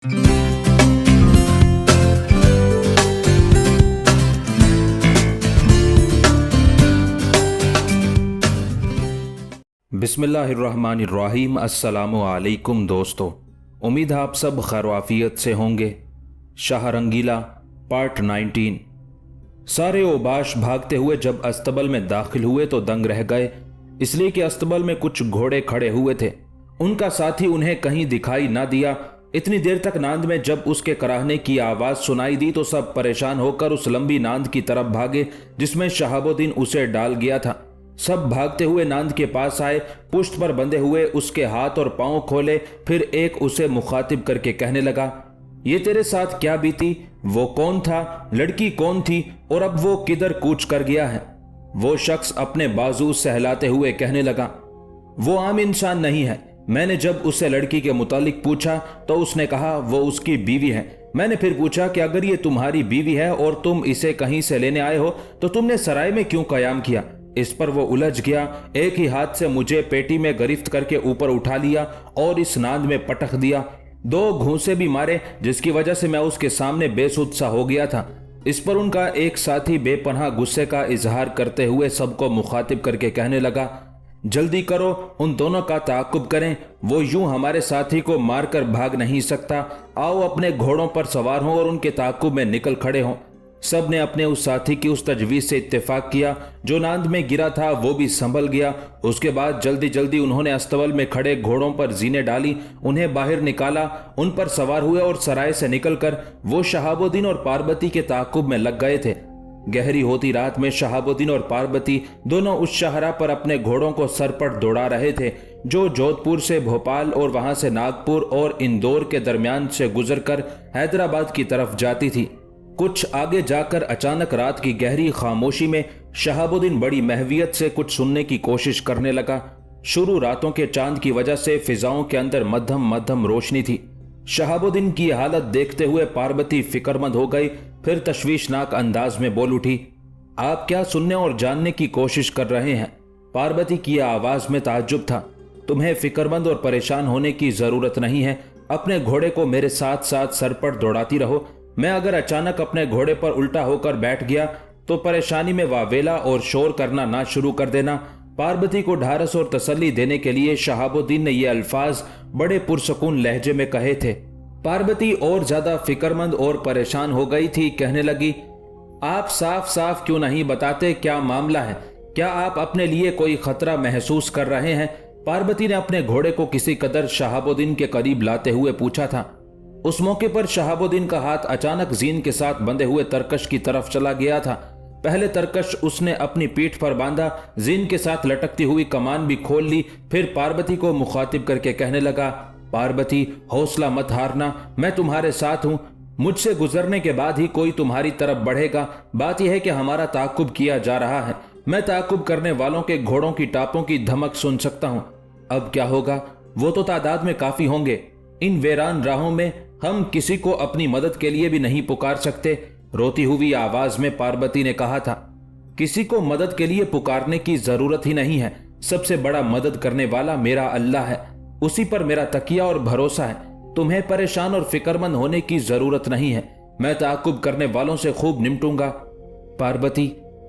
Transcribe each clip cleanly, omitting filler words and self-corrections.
बिस्मिल्लाहिर्रहमानिर्रहीम। अस्सलामु अलैकुम दोस्तों, उम्मीद है आप सब खैर-ओ-आफियत से होंगे। शाह रंगीला पार्ट 19। सारे ओबाश भागते हुए जब अस्तबल में दाखिल हुए तो दंग रह गए, इसलिए कि अस्तबल में कुछ घोड़े खड़े हुए थे। उनका साथी उन्हें कहीं दिखाई ना दिया। इतनी देर तक नांद में जब उसके कराहने की आवाज सुनाई दी तो सब परेशान होकर उस लंबी नांद की तरफ भागे जिसमें शहाबुद्दीन उसे डाल गया था। सब भागते हुए नांद के पास आए, पुश्त पर बंधे हुए उसके हाथ और पांव खोले। फिर एक उसे मुखातिब करके कहने लगा, ये तेरे साथ क्या बीती? वो कौन था? लड़की कौन थी? और अब वो किधर कूच कर गया है? वो शख्स अपने बाजू सहलाते हुए कहने लगा, वो आम इंसान नहीं है। मैंने जब उससे लड़की के मुतालिक पूछा तो उसने कहा वो उसकी बीवी है। मैंने फिर पूछा कि अगर ये तुम्हारी बीवी है और तुम इसे कहीं से लेने आए हो तो तुमने सराय में क्यों कयाम किया? इस पर वो उलझ गया। एक ही हाथ से मुझे पेटी में गिरफ्त करके ऊपर उठा लिया और इस नांद में पटक दिया। 2 घूंसे भी मारे जिसकी वजह से मैं उसके सामने बेसुध सा हो गया था। इस पर उनका एक साथी बेपनाह गुस्से का इजहार करते हुए सबको मुखातिब करके कहने लगा, जल्दी करो, उन दोनों का ताकुब करें। वो यूं हमारे साथी को मारकर भाग नहीं सकता। आओ अपने घोड़ों पर सवार हों और उनके ताकुब में निकल खड़े हों। सब ने अपने उस साथी की उस तजवीज से इत्तेफाक किया। जो नांद में गिरा था वो भी संभल गया। उसके बाद जल्दी जल्दी उन्होंने अस्तबल में खड़े घोड़ों पर जीने डाली, उन्हें बाहर निकाला, उन पर सवार हुए और सराय से निकलकर वो शहाबुद्दीन और पार्वती के ताकुब में लग गए थे। गहरी होती रात में शहाबुद्दीन और पार्वती दोनों उस शाहरा पर अपने घोड़ों को सरपट दौड़ा रहे थे जो जोधपुर से भोपाल और वहां से नागपुर और इंदौर के दरमियान से गुजरकर हैदराबाद की तरफ जाती थी। कुछ आगे जाकर अचानक रात की गहरी खामोशी में शहाबुद्दीन बड़ी महवियत से कुछ सुनने की कोशिश करने लगा। शुरू रातों के चांद की वजह से फिजाओं के अंदर मध्यम मध्यम रोशनी थी। शहाबुद्दीन की हालत देखते हुए पार्वती फिक्रमंद हो गई। फिर तशवीशनाक अंदाज में बोल उठी, आप क्या सुनने और जानने की कोशिश कर रहे हैं? पार्वती की आवाज में ताज्जुब था। तुम्हें फिक्रमंद और परेशान होने की जरूरत नहीं है। अपने घोड़े को मेरे साथ साथ सरपट दौड़ाती रहो। मैं अगर अचानक अपने घोड़े पर उल्टा होकर बैठ गया तो परेशानी में वावेला और शोर करना ना शुरू कर देना। पार्वती को ढारस और तसल्ली देने के लिए शहाबुद्दीन ने ये अल्फाज बड़े पुरसकून लहजे में कहे थे। पार्वती और ज्यादा फिक्रमंद और परेशान हो गई थी। कहने लगी, आप साफ साफ क्यों नहीं बताते क्या मामला है? क्या आप अपने लिए कोई खतरा महसूस कर रहे हैं? पार्वती ने अपने घोड़े को किसी कदर शहाबुद्दीन के करीब लाते हुए पूछा था। उस मौके पर शहाबुद्दीन का हाथ अचानक जीन के साथ बंधे हुए तरकश की तरफ चला गया था। पहले तरकश उसने अपनी पीठ पर बांधा, जीन के साथ लटकती हुई कमान भी खोल ली। फिर पार्वती को मुखातिब करके कहने लगा, पार्वती हौसला मत हारना, मैं तुम्हारे साथ हूं। मुझसे गुजरने के बाद ही कोई तुम्हारी तरफ बढ़ेगा। बात यह है कि हमारा ताकुब किया जा रहा है। मैं ताकुब करने वालों के घोड़ों की टापों की धमक सुन सकता हूं। अब क्या होगा? वो तो तादाद में काफी होंगे। इन वीरान राहों में हम किसी को अपनी मदद के लिए भी नहीं पुकार सकते। रोती हुई आवाज में पार्वती ने कहा था, किसी को मदद के लिए पुकारने की जरूरत ही नहीं है। सबसे बड़ा मदद करने वाला मेरा अल्लाह है। उसी पर मेरा तकिया और भरोसा है। तुम्हें परेशान और फिक्रमंद होने की जरूरत नहीं है। मैं ताकुब करने वालों से खूब निपटूंगा। पार्वती,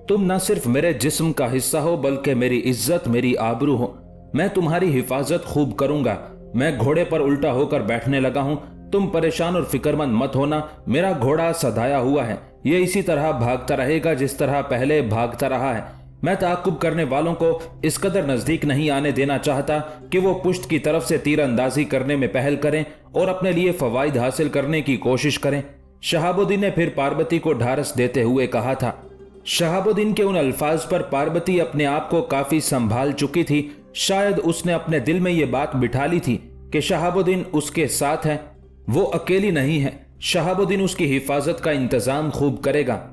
तुम न सिर्फ मेरे जिस्म का हिस्सा हो बल्कि मेरी इज्जत, मेरी आबरू हो। मैं तुम्हारी हिफाजत खूब करूंगा। मैं घोड़े पर उल्टा होकर बैठने लगा हूं। तुम परेशान और फिक्रमंद मत होना। मेरा घोड़ा सधाया हुआ है। ये इसी तरह भागता रहेगा जिस तरह पहले भागता रहा है। मैं ताकुब करने वालों को इस कदर नजदीक नहीं आने देना चाहता कि वो पुश्त की तरफ से तीर अंदाजी करने में पहल करें और अपने लिए फवाइद हासिल करने की कोशिश करें। शहाबुद्दीन ने फिर पार्वती को ढारस देते हुए कहा था। शहाबुद्दीन के उन अल्फाज पर पार्वती अपने आप को काफी संभाल चुकी थी। शायद उसने अपने दिल में ये बात बिठा ली थी कि शहाबुद्दीन उसके साथ है, वो अकेली नहीं है। शहाबुद्दीन उसकी हिफाजत का इंतजाम खूब करेगा।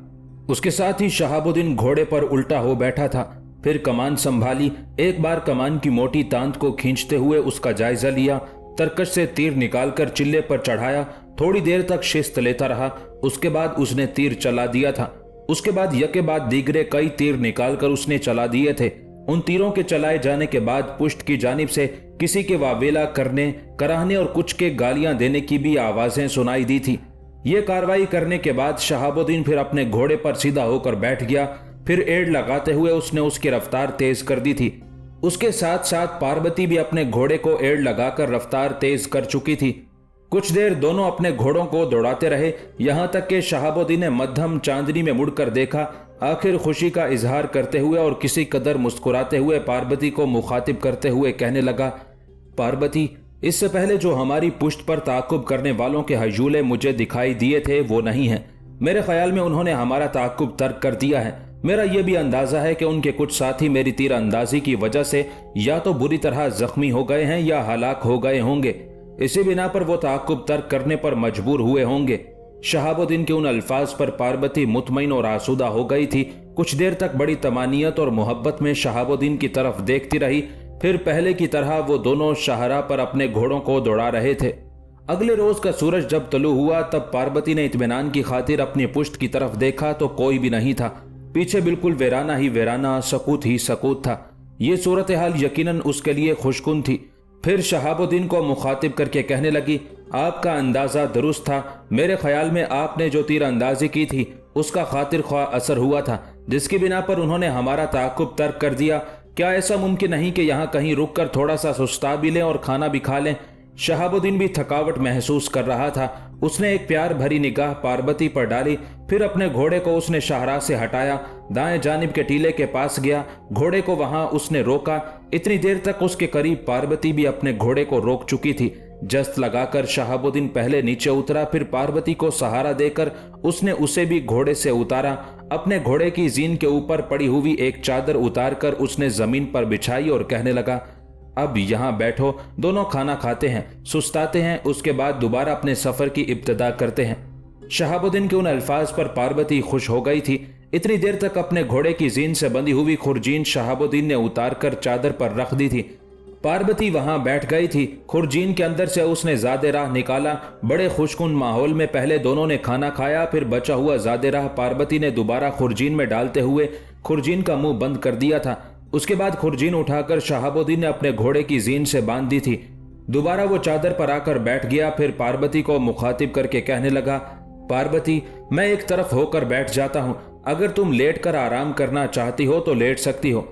उसके साथ ही शहाबुद्दीन घोड़े पर उल्टा हो बैठा था। फिर कमान संभाली। एक बार कमान की मोटी तांत को खींचते हुए उसका जायजा लिया। तरकश से तीर निकालकर चिल्ले पर चढ़ाया। थोड़ी देर तक शिस्त लेता रहा। उसके बाद उसने तीर चला दिया था। उसके बाद यके बाद दीगरे कई तीर निकालकर उसने चला दिए थे। उन तीरों के चलाए जाने के बाद पुष्ट की जानिब से किसी के वावेला करने, कराहने और कुछ के गालियां देने की भी आवाजें सुनाई दी थी। ये कार्रवाई करने के बाद शहाबुद्दीन फिर अपने घोड़े पर सीधा होकर बैठ गया। फिर एड़ लगाते हुए उसने उसकी रफ्तार तेज कर दी थी। उसके साथ साथ पार्वती भी अपने घोड़े को एड़ लगाकर रफ्तार तेज कर चुकी थी। कुछ देर दोनों अपने घोड़ों को दौड़ाते रहे, यहां तक कि शहाबुद्दीन ने मध्यम चांदनी में मुड़कर देखा। आखिर खुशी का इजहार करते हुए और किसी कदर मुस्कुराते हुए पार्वती को मुखातिब करते हुए कहने लगा, पार्वती, इससे पहले जो हमारी पुश्त पर ताकुब करने वालों के हजूले मुझे दिखाई दिए थे वो नहीं है। मेरे ख्याल में उन्होंने हमारा ताकुब तर्क कर दिया है। मेरा यह भी अंदाजा है कि उनके कुछ साथी मेरी तीर अंदाजी की वजह से या तो बुरी तरह जख्मी हो गए हैं या हलाक हो गए होंगे। इसी बिना पर वो ताकुब तर्क करने पर मजबूर हुए होंगे। शहाबुद्दीन के उन अल्फाज पर पार्वती मुतमईन और आसूदा हो गई थी। कुछ देर तक बड़ी तमानियत और मोहब्बत में शहाबुद्दीन की तरफ देखती रही। फिर पहले की तरह वो दोनों शाहरा पर अपने घोड़ों को दौड़ा रहे थे। अगले रोज का सूरज जब तलू हुआ तब पार्वती ने इत्मीनान की खातिर अपनी पुश्त की तरफ देखा तो कोई भी नहीं था। पीछे बिल्कुल वीराना ही वीराना, सकूत ही सकूत था। ये सूरत हाल यकीनन उसके लिए खुशकुन थी। फिर शहाबुद्दीन को मुखातिब करके कहने लगी, आपका अंदाजा दुरुस्त था। मेरे ख्याल में आपने जो तीर अंदाजी की थी उसका खातिर ख्वाह असर हुआ था, जिसकी बिना पर उन्होंने हमारा ताकुब तर्क कर दिया। क्या ऐसा मुमकिन नहीं कि यहाँ कहीं रुक कर थोड़ा सा सुस्ता भी लें और खाना भी खा लें? शहाबुद्दीन भी थकावट महसूस कर रहा था। उसने एक प्यार भरी निगाह पार्वती पर डाली। फिर अपने घोड़े को उसने शाहरा से हटाया, दाएं जानिब के टीले के पास गया। घोड़े को वहां उसने रोका। इतनी देर तक उसके करीब पार्वती भी अपने घोड़े को रोक चुकी थी। जस्त लगाकर शहाबुद्दीन पहले नीचे उतरा, फिर पार्वती को सहारा देकर उसने उसे भी घोड़े से उतारा। अपने घोड़े की जीन के ऊपर पड़ी हुई एक चादर उतारकर उसने जमीन पर बिछाई और कहने लगा, अब यहाँ बैठो, दोनों खाना खाते हैं, सुस्ताते हैं, उसके बाद दोबारा अपने सफर की इब्तिदा करते हैं। शहाबुद्दीन के उन अल्फाज पर पार्वती खुश हो गई थी। इतनी देर तक अपने घोड़े की जीन से बंधी हुई खुरजीन शहाबुद्दीन ने उतारकर चादर पर रख दी थी। पार्वती वहां बैठ गई थी। खुरजीन के अंदर से उसने ज़ादे राह निकाला। बड़े खुशकुन माहौल में पहले दोनों ने खाना खाया, फिर बचा हुआ ज़ादे राह पार्वती ने दोबारा खुरजीन में डालते हुए खुरजीन का मुंह बंद कर दिया था। उसके बाद खुरजीन उठाकर शहाबुद्दीन ने अपने घोड़े की जीन से बांध दी थी। दोबारा वो चादर पर आकर बैठ गया। फिर पार्वती को मुखातिब करके कहने लगा, पार्वती, मैं एक तरफ होकर बैठ जाता हूं। अगर तुम लेट कर आराम करना चाहती हो तो लेट सकती हो।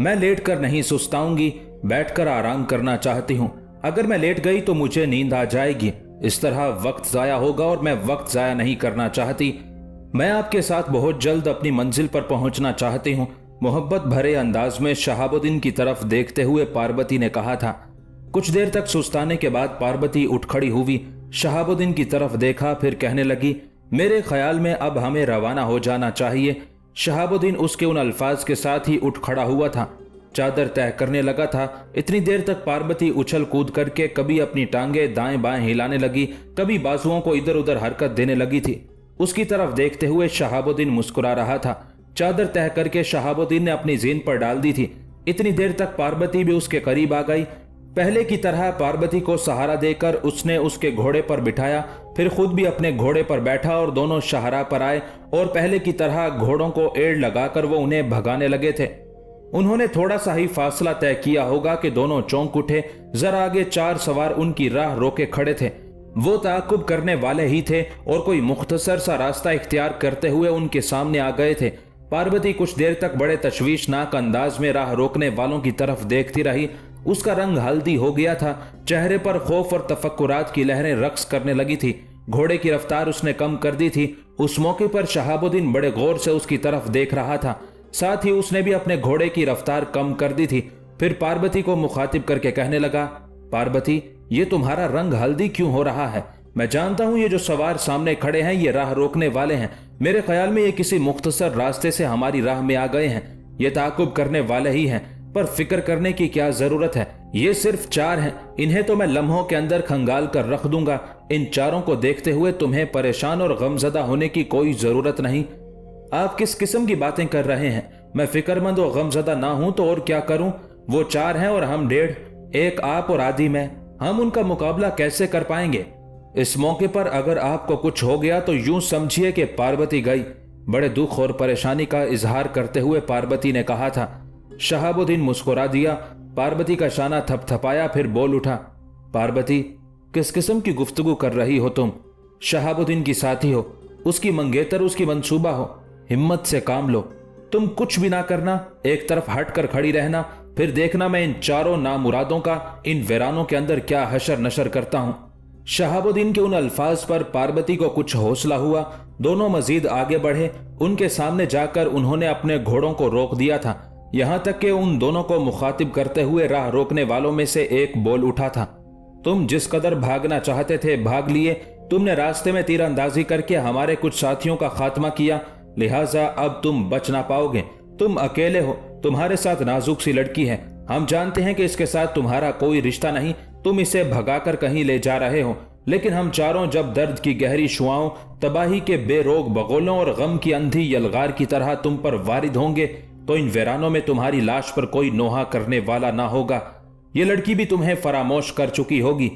मैं लेट कर नहीं सुस्ताऊंगी, बैठकर आराम करना चाहती हूँ। अगर मैं लेट गई तो मुझे नींद आ जाएगी। इस तरह वक्त जाया होगा और मैं वक्त जाया नहीं करना चाहती। मैं आपके साथ बहुत जल्द अपनी मंजिल पर पहुंचना चाहती हूँ। मोहब्बत भरे अंदाज में शहाबुद्दीन की तरफ देखते हुए पार्वती ने कहा था। कुछ देर तक सुस्ताने के बाद पार्वती उठ खड़ी हुई, शहाबुद्दीन की तरफ देखा, फिर कहने लगी, मेरे ख्याल में अब हमें रवाना हो जाना चाहिए। शहाबुद्दीन उसके उन अल्फाज के साथ ही उठ खड़ा हुआ था, चादर तय करने लगा था। इतनी देर तक पार्वती उछल कूद करके कभी अपनी टांगे दाएं बाएं हिलाने लगी, कभी बाजुओं को इधर उधर हरकत देने लगी थी। उसकी तरफ देखते हुए शहाबुद्दीन मुस्कुरा रहा था। चादर तय करके शहाबुद्दीन ने अपनी जीन पर डाल दी थी। इतनी देर तक पार्वती भी उसके करीब आ गई। पहले की तरह पार्वती को सहारा देकर उसने उसके घोड़े पर बिठाया, फिर खुद भी अपने घोड़े पर बैठा और दोनों शाहरा पर आए और पहले की तरह घोड़ों को एड़ लगाकर वो उन्हें भगाने लगे थे। उन्होंने थोड़ा सा ही फासला तय किया होगा कि दोनों चौंक उठे। जरा आगे चार सवार उनकी राह रोके खड़े थे। वो ताकुब करने वाले ही थे और कोई मुख्तसर सा रास्ता इख्तियार करते हुए उनके सामने आ गए थे। पार्वती कुछ देर तक बड़े तशवीशनाक अंदाज में राह रोकने वालों की तरफ देखती रही। उसका रंग हल्दी हो गया था, चेहरे पर खौफ और तफक्कुरात की लहरें रक्स करने लगी थी। घोड़े की रफ्तार उसने कम कर दी थी। उस मौके पर शहाबुद्दीन बड़े गौर से उसकी तरफ देख रहा था, साथ ही उसने भी अपने घोड़े की रफ्तार कम कर दी थी। फिर पार्वती को मुखातिब करके कहने लगा, पार्वती, ये तुम्हारा रंग हल्दी क्यों हो रहा है? मैं जानता हूं ये जो सवार सामने खड़े हैं ये राह रोकने वाले हैं। मेरे ख्याल में ये किसी मुख्तसर रास्ते से हमारी राह में आ गए हैं। ये ताकुब करने वाले ही हैं, पर फिक्र करने की क्या जरूरत है? ये सिर्फ चार हैं, इन्हें तो मैं लम्हों के अंदर खंगाल कर रख दूंगा। इन चारों को देखते हुए तुम्हें परेशान और गमजदा होने की कोई जरूरत नहीं। आप किस किस्म की बातें कर रहे हैं? मैं फिक्रमंद और गमजदा ना हूं तो और क्या करूं? वो चार हैं और हम 1.5, एक आप और आधी मैं। हम उनका मुकाबला कैसे कर पाएंगे? इस मौके पर अगर आपको कुछ हो गया तो यूं समझिए कि पार्वती गई। बड़े दुख और परेशानी का इजहार करते हुए पार्वती ने कहा था। शहाबुद्दीन मुस्कुरा दिया। पार्वती का शाना थपथपाया, फिर बोल उठा, पार्वती, किस किस्म की गुफ्तगू कर रही हो तुम? शहाबुद्दीन की साथी हो, उसकी मंगेतर, उसकी मंसूबा हो। हिम्मत से काम लो। तुम कुछ भी ना करना, एक तरफ हटकर खड़ी रहना, फिर देखना मैं इन चारों नामुरादों का इन वीरानों के अंदर क्या हशर नशर करता हूं। शहाबुद्दीन के उन अल्फाज पर पार्वती को कुछ हौसला हुआ। दोनों मजीद आगे बढ़े। उनके सामने जाकर उन्होंने अपने घोड़ों को रोक दिया था। यहां तक कि उन दोनों को मुखातिब करते हुए राह रोकने वालों में से एक बोल उठा था, तुम जिस कदर भागना चाहते थे भाग लिए। तुमने रास्ते में तीरंदाजी करके हमारे कुछ साथियों का खात्मा किया, लिहाजा अब तुम बच ना पाओगे। तुम अकेले हो, तुम्हारे साथ नाजुक सी लड़की है। हम जानते हैं कि इसके साथ तुम्हारा कोई रिश्ता नहीं, तुम इसे भगाकर कहीं ले जा रहे हो, लेकिन हम चारों जब दर्द की गहरी शुआओं, तबाही के बेरोग बगोलों और गम की अंधी यलगार की तरह तुम पर वारिद होंगे, तो इन वीरानों में तुम्हारी लाश पर कोई नोहा करने वाला ना होगा। ये लड़की भी तुम्हें फरामोश कर चुकी होगी।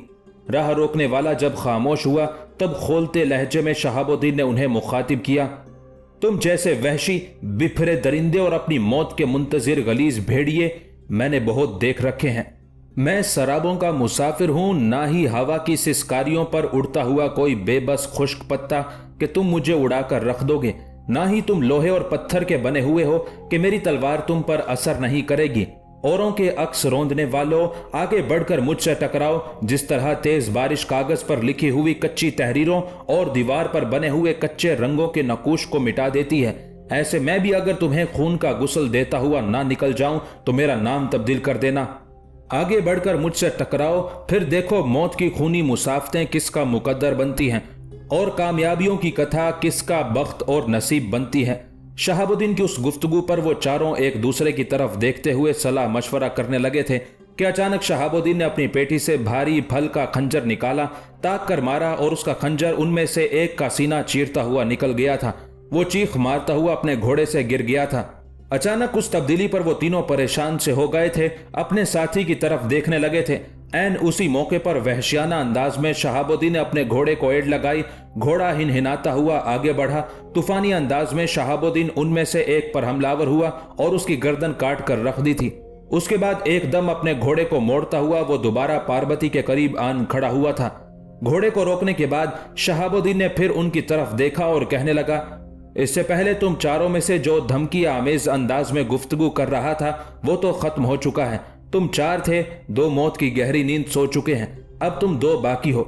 राह रोकने वाला जब खामोश हुआ, तब खोलते लहजे में शहाबुद्दीन ने उन्हें मुखातिब किया, तुम जैसे वहशी बिफरे दरिंदे और अपनी मौत के मुंतजिर गलीज भेड़िए मैंने बहुत देख रखे हैं। मैं सराबों का मुसाफिर हूं, ना ही हवा की सिसकारियों पर उड़ता हुआ कोई बेबस खुश्क पत्ता कि तुम मुझे उड़ाकर रख दोगे, ना ही तुम लोहे और पत्थर के बने हुए हो कि मेरी तलवार तुम पर असर नहीं करेगी। औरों के अक्स रोंदने वालों, आगे बढ़कर मुझसे टकराओ। जिस तरह तेज बारिश कागज पर लिखी हुई कच्ची तहरीरों और दीवार पर बने हुए कच्चे रंगों के नकूश को मिटा देती है, ऐसे मैं भी अगर तुम्हें खून का गुस्ल देता हुआ ना निकल जाऊं तो मेरा नाम तब्दील कर देना। आगे बढ़कर मुझसे टकराओ, फिर देखो मौत की खूनी मुसाफतें किसका मुकद्दर बनती हैं और कामयाबियों की कथा किसका बख्त और नसीब बनती है। शहाबुद्दीन की उस गुफ्तगू पर वो चारों एक दूसरे की तरफ देखते हुए सलाह मशवरा करने लगे थे कि अचानक शहाबुद्दीन ने अपनी पेटी से भारी फल का खंजर निकाला, ताक कर मारा और उसका खंजर उनमें से एक का सीना चीरता हुआ निकल गया था। वो चीख मारता हुआ अपने घोड़े से गिर गया था। अचानक उस तब्दीली पर वो तीनों परेशान से हो गए थे, अपने साथी की तरफ देखने लगे थे। ऐन उसी मौके पर वहशियाना अंदाज में शहाबुद्दीन ने अपने घोड़े को एड़ लगाई। घोड़ा हिनहिनाता हुआ आगे बढ़ा। तूफानी अंदाज में शहाबुद्दीन उनमें से एक पर हमलावर हुआ और उसकी गर्दन काट कर रख दी थी। उसके बाद एकदम अपने घोड़े को मोड़ता हुआ वो दोबारा पार्वती के करीब आन खड़ा हुआ था। घोड़े को रोकने के बाद शहाबुद्दीन ने फिर उनकी तरफ देखा और कहने लगा, इससे पहले तुम चारों में से जो धमकी आमेज अंदाज में गुफ्तगू कर रहा था वो तो खत्म हो चुका है। तुम चार थे, दो मौत की गहरी नींद सो चुके हैं, अब तुम दो बाकी हो।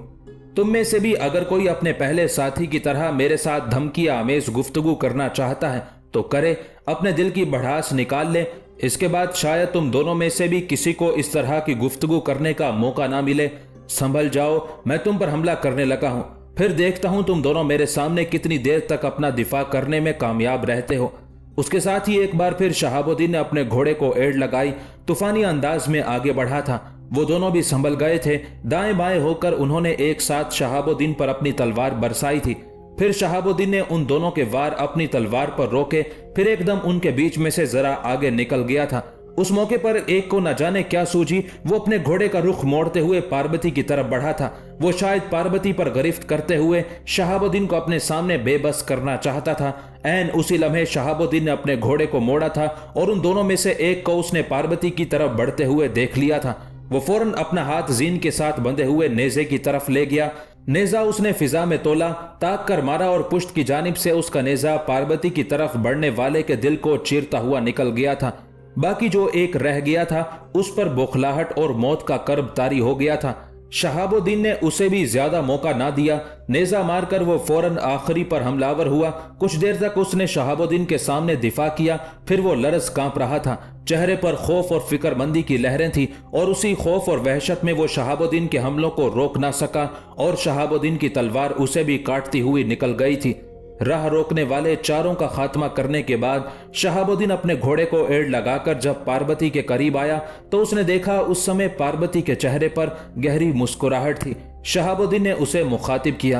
तुम में से भी अगर कोई अपने पहले साथी की तरह मेरे साथ धमकी आमेज गुफ्तगू करना चाहता है तो करे, अपने दिल की भड़ास निकाल ले। इसके बाद शायद तुम दोनों में से भी किसी को इस तरह की गुफ्तगू करने का मौका ना मिले। संभल जाओ, मैं तुम पर हमला करने लगा हूं, फिर देखता हूं तुम दोनों मेरे सामने कितनी देर तक अपना दिफा करने में कामयाब रहते हो। उसके साथ ही एक बार फिर शहाबुद्दीन ने अपने घोड़े को एड़ लगाई, तूफानी अंदाज में आगे बढ़ा था। वो दोनों भी संभल गए थे। दाएं बाएं होकर उन्होंने एक साथ शहाबुद्दीन पर अपनी तलवार बरसाई थी। फिर शहाबुद्दीन ने उन दोनों के वार अपनी तलवार पर रोके, फिर एकदम उनके बीच में से जरा आगे निकल गया था। उस मौके पर एक को न जाने क्या सूझी, वो अपने घोड़े का रुख मोड़ते हुए पार्वती की तरफ बढ़ा था। वो शायद पार्वती पर गिरफ्त करते हुए शहाबुद्दीन को अपने सामने बेबस करना चाहता था। ऐन उसी लम्हे शहाबुद्दीन ने अपने घोड़े को मोड़ा था और उन दोनों में से एक को उसने पार्वती की तरफ बढ़ते हुए देख लिया था। वो फौरन अपना हाथ जीन के साथ बंधे हुए नेजे की तरफ ले गया। नेजा उसने फिजा में तोला, ताक कर मारा और पुश्त की जानिब से उसका नेजा पार्वती की तरफ बढ़ने वाले के दिल को चीरता हुआ निकल गया था। बाकी जो एक रह गया था उस पर बौखलाहट और मौत का कर्ब तारी हो गया था। शहाबुद्दीन ने उसे भी ज्यादा मौका ना दिया। नेजा मारकर वो फौरन आखिरी पर हमलावर हुआ। कुछ देर तक उसने शहाबुद्दीन के सामने दिफा किया, फिर वो लरज कांप रहा था। चेहरे पर खौफ और फिक्रमंदी की लहरें थी और उसी खौफ और वहशत में वो शहाबुद्दीन के हमलों को रोक ना सका और शहाबुद्दीन की तलवार उसे भी काटती हुई निकल गई थी। राह रोकने वाले चारों का खात्मा करने के बाद शहाबुद्दीन अपने घोड़े को एड़ लगाकर जब पार्वती के करीब आया तो उसने देखा उस समय पार्वती के चेहरे पर गहरी मुस्कुराहट थी। शहाबुद्दीन ने उसे मुखातिब किया,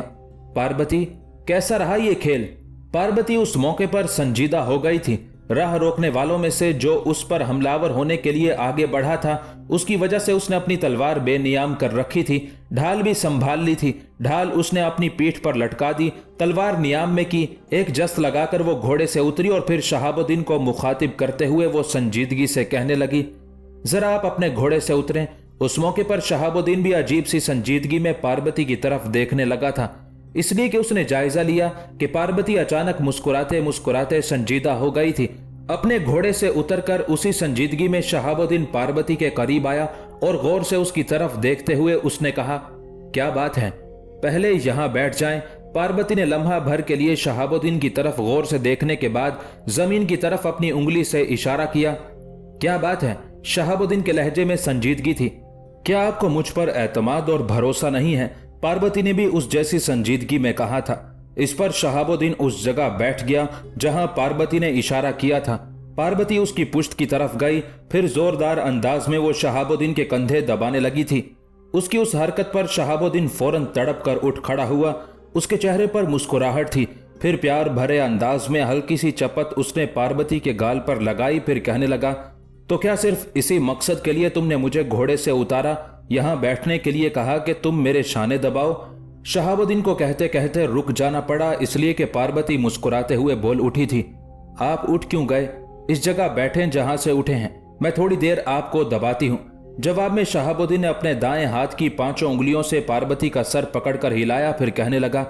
पार्वती कैसा रहा ये खेल? पार्वती उस मौके पर संजीदा हो गई थी। राह रोकने वालों में से जो उस पर हमलावर होने के लिए आगे बढ़ा था, उसकी वजह से उसने अपनी तलवार बेनियाम कर रखी थी। ढाल भी संभाल ली थी। ढाल उसने अपनी पीठ पर लटका दी, तलवार नियाम में की। एक जस्त लगाकर वो घोड़े से उतरी और फिर शहाबुद्दीन को मुखातिब करते हुए वो संजीदगी से कहने लगी, जरा आप अपने घोड़े से उतरें। उस मौके पर शहाबुद्दीन भी अजीब सी संजीदगी में पार्वती की तरफ देखने लगा था, इसलिए कि उसने जायजा लिया कि पार्वती अचानक मुस्कुराते मुस्कुराते संजीदा हो गई थी। अपने घोड़े से उतरकर उसी संजीदगी में शहाबुद्दीन पार्वती के करीब आया और गौर से उसकी तरफ देखते हुए उसने कहा, क्या बात है, पहले यहां बैठ जाएं। पार्वती ने लम्हा भर के लिए शहाबुद्दीन की तरफ गौर से देखने के बाद जमीन की तरफ अपनी उंगली से इशारा किया। क्या बात है? शहाबुद्दीन के लहजे में संजीदगी थी। क्या आपको मुझ पर एतमाद और भरोसा नहीं है? पार्वती ने भी उस जैसी संजीदगी में कहा था। इस पर शहाबुद्दीन उस जगह बैठ गया जहां पार्वती ने इशारा किया था। पार्वती उसकी पुश्त की तरफ गई, फिर जोरदार अंदाज में वो शहाबुद्दीन के कंधे दबाने लगी थी। उसकी उस हरकत पर शहाबुद्दीन फौरन तड़प कर उठ खड़ा हुआ। उसके चेहरे पर मुस्कुराहट थी। फिर प्यार भरे अंदाज में हल्की सी चपत उसने पार्वती के गाल पर लगाई, फिर कहने लगा, तो क्या सिर्फ इसी मकसद के लिए तुमने मुझे घोड़े से उतारा, यहां बैठने के लिए कहा कि तुम मेरे शाने दबाओ? शहाबुद्दीन को कहते कहते रुक जाना पड़ा, इसलिए कि पार्वती मुस्कुराते हुए बोल उठी थी, आप उठ क्यों गए? इस जगह बैठें जहां से उठे हैं, मैं थोड़ी देर आपको दबाती हूं। जवाब में शहाबुद्दीन ने अपने दाएं हाथ की 5 उंगलियों से पार्वती का सर पकड़कर हिलाया, फिर कहने लगा,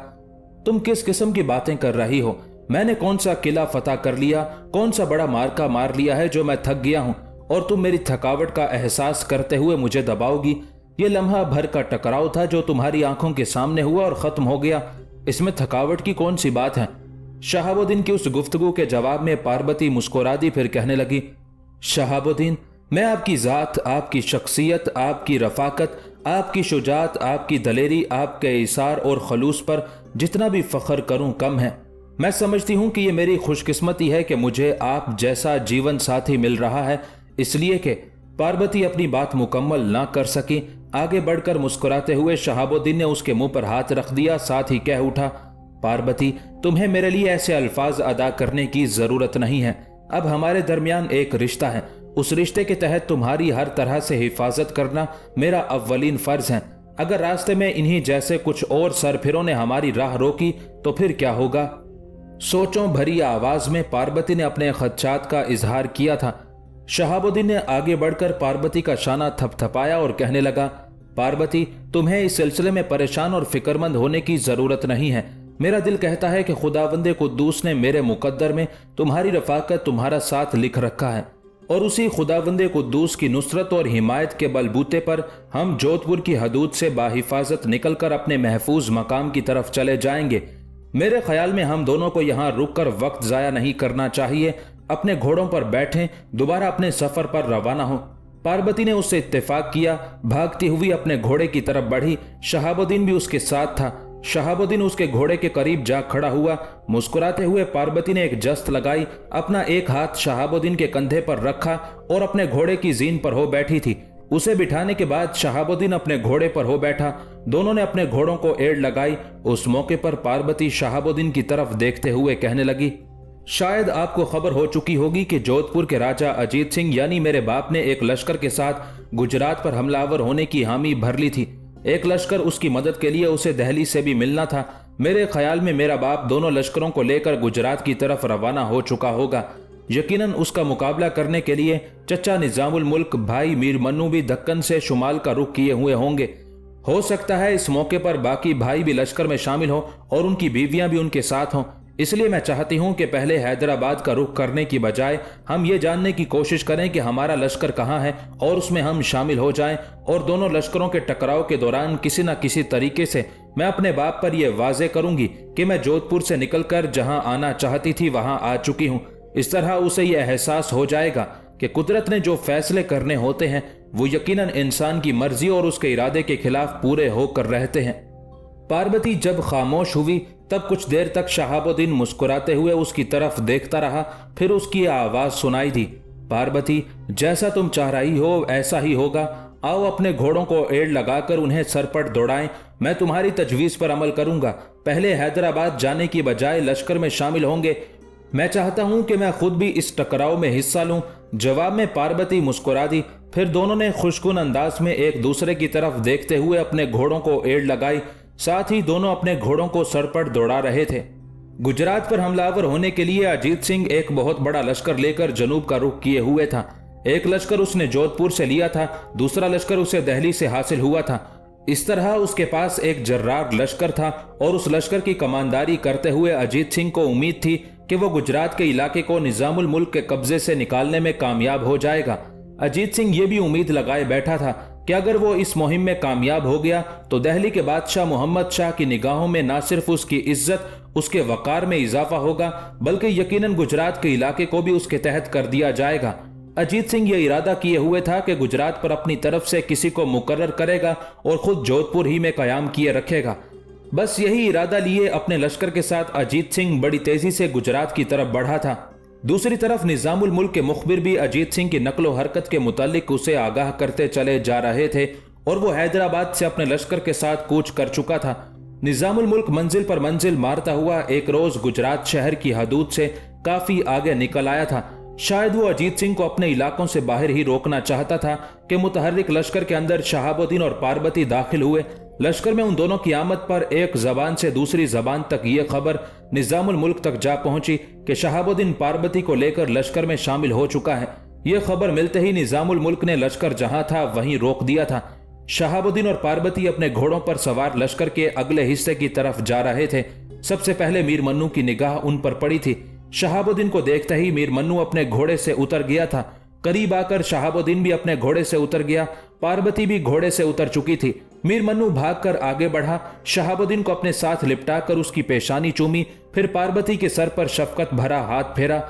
तुम किस किस्म की बातें कर रही हो? मैंने कौन सा किला फतह कर लिया, कौन सा बड़ा मार्का मार लिया है जो मैं थक गया हूं और तुम मेरी थकावट का एहसास करते हुए मुझे दबाओगी? ये लम्हा भर का टकराव था जो तुम्हारी आंखों के सामने हुआ और खत्म हो गया। इसमें थकावट की कौन सी बात है? शहाबुद्दीन की उस गुफ्तगू के जवाब में पार्वती मुस्कुरा दी, फिर कहने लगी, शहाबुद्दीन, मैं आपकी जात, आपकी शख्सियत, आपकी रफाकत, आपकी शुजात, आपकी दलेरी, आपके इसार और खलूस पर जितना भी फख्र करूं कम है। मैं समझती हूं कि ये मेरी खुशकिस्मती है कि मुझे आप जैसा जीवन साथी मिल रहा है। इसलिए कि पार्वती अपनी बात मुकम्मल ना कर सकी। आगे बढ़कर मुस्कुराते हुए शहाबुद्दीन ने उसके मुंह पर हाथ रख दिया, साथ ही कह उठा, पार्वती, तुम्हें मेरे लिए ऐसे अल्फाज अदा करने की जरूरत नहीं है। अब हमारे दरमियान एक रिश्ता है, उस रिश्ते के तहत तुम्हारी हर तरह से हिफाजत करना मेरा अव्वलीन फर्ज है। अगर रास्ते में इन्हीं जैसे कुछ और सरफिरों ने हमारी राह रोकी तो फिर क्या होगा? सोचों भरी आवाज में पार्वती ने अपने खदशात का इजहार किया था। शहाबुद्दीन ने आगे बढ़कर पार्वती का शाना थपथपाया और कहने लगा, पार्वती, तुम्हें इस सिलसिले में परेशान और फिक्रमंद होने की जरूरत नहीं है। मेरा दिल कहता है कि खुदावंदे कुद्दूस ने मेरे मुकद्दर में तुम्हारी रफाकत, तुम्हारा साथ लिख रखा है और उसी खुदावंदे कुद्दूस की नुसरत और हिमायत के बलबूते पर हम जोधपुर की हदूद से बाहिफाजत निकलकर अपने महफूज मकाम की तरफ चले जाएंगे। मेरे ख्याल में हम दोनों को यहाँ रुककर वक्त जाया नहीं करना चाहिए। अपने घोड़ों पर बैठें, दोबारा अपने सफर पर रवाना हो। पार्वती ने उससे इत्तेफाक किया, भागती हुई अपने घोड़े की तरफ बढ़ी। शहाबुद्दीन भी उसके साथ था। शहाबुद्दीन उसके घोड़े के करीब जा खड़ा हुआ। मुस्कुराते हुए पार्वती ने एक जस्त लगाई, अपना एक हाथ शहाबुद्दीन के कंधे पर रखा और अपने घोड़े की जीन पर हो बैठी थी। उसे बिठाने के बाद शहाबुद्दीन अपने घोड़े पर हो बैठा। दोनों ने अपने घोड़ों को एड़ लगाई। उस मौके पर पार्वती शहाबुद्दीन की तरफ देखते हुए कहने लगी, शायद आपको खबर हो चुकी होगी कि जोधपुर के राजा अजीत सिंह यानी मेरे बाप ने एक लश्कर के साथ गुजरात पर हमलावर होने की हामी भर ली थी। एक लश्कर उसकी मदद के लिए उसे दिल्ली से भी मिलना था। मेरे ख्याल में मेरा बाप दोनों लश्करों को लेकर गुजरात की तरफ रवाना हो चुका होगा। यकीनन उसका मुकाबला करने के लिए चचा निजामुल मुल्क भाई मीर मन्नू भी दक्कन से शुमाल का रुख किए हुए होंगे। हो सकता है इस मौके पर बाकी भाई भी लश्कर में शामिल हो और उनकी बीवियां भी उनके साथ हों। इसलिए मैं चाहती हूं कि पहले हैदराबाद का रुख करने की बजाय हम ये जानने की कोशिश करें कि हमारा लश्कर कहाँ है और उसमें हम शामिल हो जाएं और दोनों लश्करों के टकराव के दौरान किसी न किसी तरीके से मैं अपने बाप पर यह वाजे करूंगी कि मैं जोधपुर से निकलकर जहां आना चाहती थी वहां आ चुकी हूं। इस तरह उसे यह एहसास हो जाएगा कि कुदरत ने जो फैसले करने होते हैं वो यकीनन इंसान की मर्जी और उसके इरादे के खिलाफ पूरे होकर रहते हैं। पार्वती जब खामोश हुई तब कुछ देर तक शहाबुद्दीन मुस्कुराते हुए उसकी तरफ देखता रहा। फिर उसकी आवाज सुनाई दी, पार्वती, जैसा तुम चाह रही हो ऐसा ही होगा। आओ अपने घोड़ों को एड़ लगाकर उन्हें सरपट दौड़ाएं। मैं तुम्हारी तजवीज पर अमल करूंगा। पहले हैदराबाद जाने की बजाय लश्कर में शामिल होंगे। मैं चाहता हूं कि मैं खुद भी इस टकराव में हिस्सा लूं। जवाब में पार्वती मुस्कुरा दी। फिर दोनों ने खुशकुन अंदाज में एक दूसरे की तरफ देखते हुए अपने घोड़ों को एड़ लगाई। साथ ही दोनों अपने घोड़ों को सरपट दौड़ा रहे थे। गुजरात पर हमलावर होने के लिए अजीत सिंह एक बहुत बड़ा लश्कर लेकर जनूब का रुख किए हुए था। एक लश्कर उसने जोधपुर से लिया था, दूसरा लश्कर उसे दिल्ली से हासिल हुआ था। इस तरह उसके पास एक जर्रार लश्कर था और उस लश्कर की कमांदारी करते हुए अजीत सिंह को उम्मीद थी कि वो गुजरात के इलाके को निजामुल मुल्क के कब्जे से निकालने में कामयाब हो जाएगा। अजीत सिंह ये भी उम्मीद लगाए बैठा था कि अगर वो इस मुहिम में कामयाब हो गया तो दिल्ली के बादशाह मोहम्मद शाह की निगाहों में न सिर्फ उसकी इज्जत, उसके वकार में इजाफा होगा, बल्कि यकीनन गुजरात के इलाके को भी उसके तहत कर दिया जाएगा। अजीत सिंह यह इरादा किए हुए था कि गुजरात पर अपनी तरफ से किसी को मुकर्रर करेगा और खुद जोधपुर ही में कयाम किए रखेगा। बस यही इरादा लिए अपने लश्कर के साथ अजीत सिंह बड़ी तेजी से गुजरात की तरफ बढ़ा था। दूसरी तरफ निजामुल मुल्क के मुखबिर भी अजीत सिंह की नकलो हरकत के मुतालिक उसे आगाह करते चले जा रहे थे और वो हैदराबाद से अपने लश्कर के साथ कूच कर चुका था। निजामुल मुल्क मंजिल पर मंजिल मारता हुआ एक रोज गुजरात शहर की हदूद से काफी आगे निकल आया था। शायद वो अजीत सिंह को अपने इलाकों से बाहर ही रोकना चाहता था कि मुतहर्रिक लश्कर के अंदर शहाबुद्दीन और पार्वती दाखिल हुए। लश्कर में उन दोनों की आमद पर एक जबान से दूसरी जबान तक यह खबर निजामुल मुल्क तक जा पहुंची कि शहाबुद्दीन पार्वती को लेकर लश्कर में शामिल हो चुका है। यह खबर मिलते ही निजामुल मुल्क ने लश्कर जहां था वहीं रोक दिया था। शहाबुद्दीन और पार्वती अपने घोड़ों पर सवार लश्कर के अगले हिस्से की तरफ जा रहे थे। सबसे पहले मीर मन्नू की निगाह उन पर पड़ी थी। शहाबुद्दीन को देखते ही मीर मन्नू अपने घोड़े से उतर गया था। करीब आकर शहाबुद्दीन भी अपने घोड़े से उतर गया। पार्वती भी घोड़े से उतर चुकी थी। मीर मन्नू भागकर आगे बढ़ा, शहाबुद्दीन को अपने साथ लिपटाकर उसकी पेशानी चूमी, फिर पार्वती के सर पर शफकत भरा हाथ फेरा।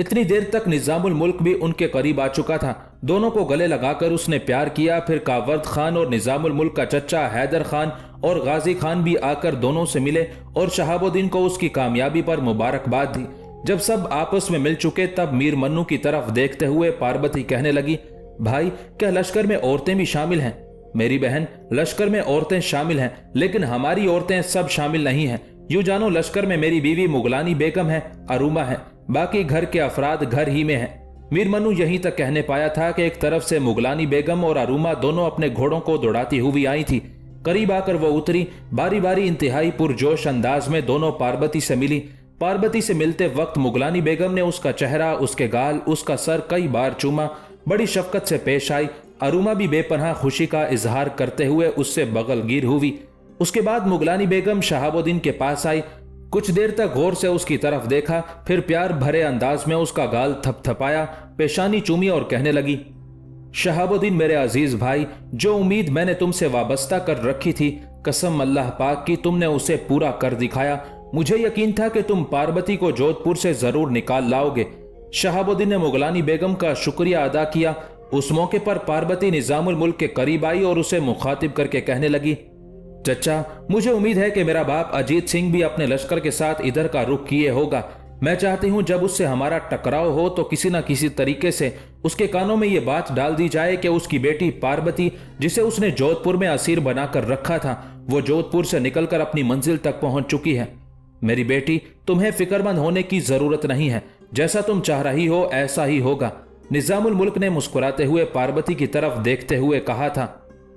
इतनी देर तक निजामुल मुल्क भी उनके करीब आ चुका था। दोनों को गले लगाकर उसने प्यार किया। फिर कावर्द खान और निजामुल मुल्क का चच्चा हैदर खान और गाजी खान भी आकर दोनों से मिले और शहाबुद्दीन को उसकी कामयाबी पर मुबारकबाद दी। जब सब आपस में मिल चुके तब मीर मन्नू की तरफ देखते हुए पार्वती कहने लगी, भाई क्या लश्कर में औरतें भी शामिल हैं? मेरी बहन, लश्कर में औरतें शामिल हैं, लेकिन हमारी औरतें सब शामिल नहीं हैं। यूं जानो लश्कर में मेरी बीवी मुगलानी बेगम है, अरूमा है, बाकी घर के अफराद घर ही में हैं। मीर मन्नू यहीं तक कहने पाया था कि एक तरफ से मुगलानी बेगम और अरूमा दोनों अपने घोड़ों को दौड़ाती हुई आई थी। करीब आकर वो उतरी। बारी बारी इंतहाई पुरजोश अंदाज में दोनों पार्वती से मिली। पार्वती से मिलते वक्त मुगलानी बेगम ने उसका चेहरा, उसके गाल, उसका सर कई बार चूमा, बड़ी शफकत से पेश आई। अरूमा भी बेपनाह खुशी का इजहार करते हुए उससे बगलगीर हुई। उसके बाद मुगलानी बेगम शहाबुद्दीन के पास आई। कुछ देर तक गौर से उसकी तरफ देखा, फिर प्यार भरे अंदाज में उसका गाल थपथपाया, पेशानी चूमी और कहने लगी, शहाबुद्दीन मेरे अजीज भाई, जो उम्मीद मैंने तुमसे वाबस्ता कर रखी थी, कसम अल्लाह पाक की तुमने उसे पूरा कर दिखाया। मुझे यकीन था कि तुम पार्वती को जोधपुर से जरूर निकाल लाओगे। शहाबुद्दीन ने मुगलानी बेगम का शुक्रिया अदा किया। उस मौके पर पार्वती निजामुल मुल्क के करीब आई और उसे मुखातिब करके कहने लगी, चचा, मुझे उम्मीद है कि मेरा बाप अजीत सिंह भी अपने लश्कर के साथ इधर का रुख किए होगा। मैं चाहती हूं जब उससे हमारा टकराव हो तो किसी न किसी तरीके से उसके कानों में यह बात डाल दी जाए कि उसकी बेटी पार्वती, जिसे उसने जोधपुर में असीर बनाकर रखा था, वो जोधपुर से निकलकर अपनी मंजिल तक पहुंच चुकी है। मेरी बेटी, तुम्हें फिक्रमंद होने की जरूरत नहीं है। जैसा तुम चाह रही हो ऐसा ही होगा। निजामुल मुल्क ने मुस्कुराते हुए पार्वती की तरफ देखते हुए कहा था।